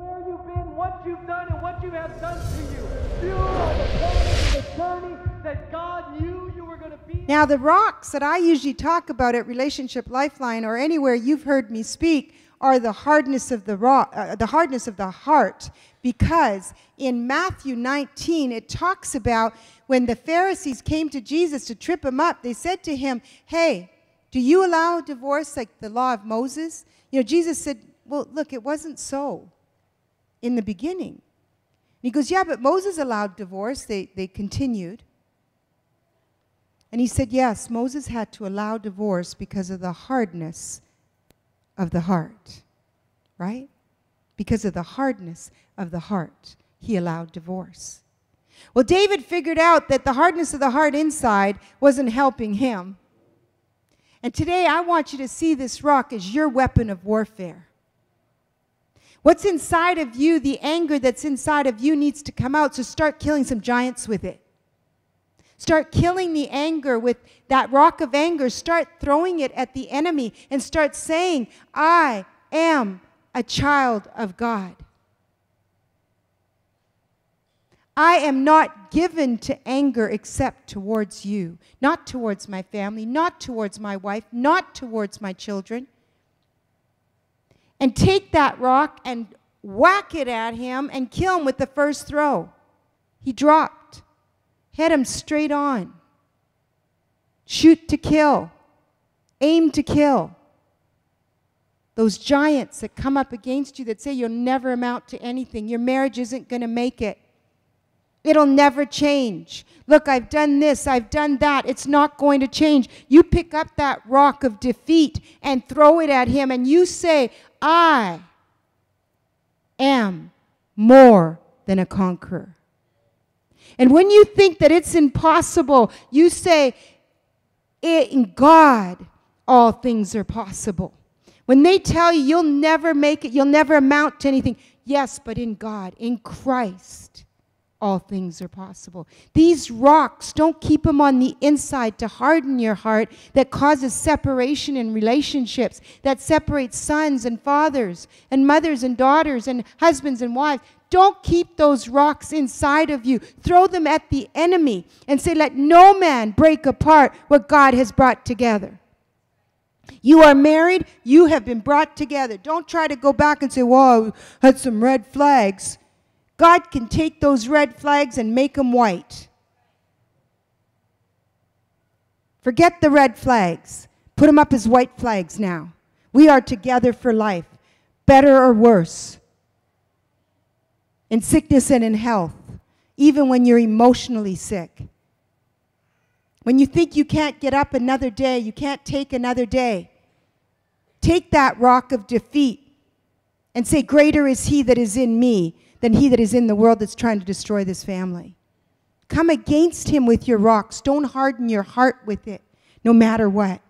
where you've been, what you've done, and what you have done to you. You are the part of the journey that God knew you were going to be. Now, the rocks that I usually talk about at Relationship Lifeline or anywhere you've heard me speak are the hardness of the heart, because in Matthew 19 it talks about when the Pharisees came to Jesus to trip him up. They said to him, "Hey, do you allow divorce like the law of Moses?" You know, Jesus said, "Well, look, it wasn't so in the beginning." And he goes, "Yeah, but Moses allowed divorce." They continued. And he said, "Yes, Moses had to allow divorce because of the hardness of the heart." Right? Because of the hardness of the heart, he allowed divorce. Well, David figured out that the hardness of the heart inside wasn't helping him. And today I want you to see this rock as your weapon of warfare. What's inside of you, the anger that's inside of you, needs to come out, so start killing some giants with it. Start killing the anger with that rock of anger. Start throwing it at the enemy and start saying, "I am a child of God. I am not given to anger except towards you, not towards my family, not towards my wife, not towards my children." And take that rock and whack it at him and kill him with the first throw. He dropped. Hit him straight on. Shoot to kill. Aim to kill. Those giants that come up against you that say you'll never amount to anything. Your marriage isn't going to make it. It'll never change. Look, I've done this, I've done that. It's not going to change. You pick up that rock of defeat and throw it at him and you say, "I am more than a conqueror." And when you think that it's impossible, you say, "In God, all things are possible." When they tell you you'll never make it, you'll never amount to anything, yes, but in God, in Christ, all things are possible. These rocks, don't keep them on the inside to harden your heart, that causes separation in relationships, that separates sons and fathers and mothers and daughters and husbands and wives. Don't keep those rocks inside of you. Throw them at the enemy and say, "Let no man break apart what God has brought together." You are married, you have been brought together. Don't try to go back and say, "Well, I had some red flags." God can take those red flags and make them white. Forget the red flags. Put them up as white flags now. We are together for life, better or worse, in sickness and in health, even when you're emotionally sick. When you think you can't get up another day, you can't take another day, take that rock of defeat and say, "Greater is he that is in me than he that is in the world that's trying to destroy this family." Come against him with your rocks. Don't harden your heart with it, no matter what.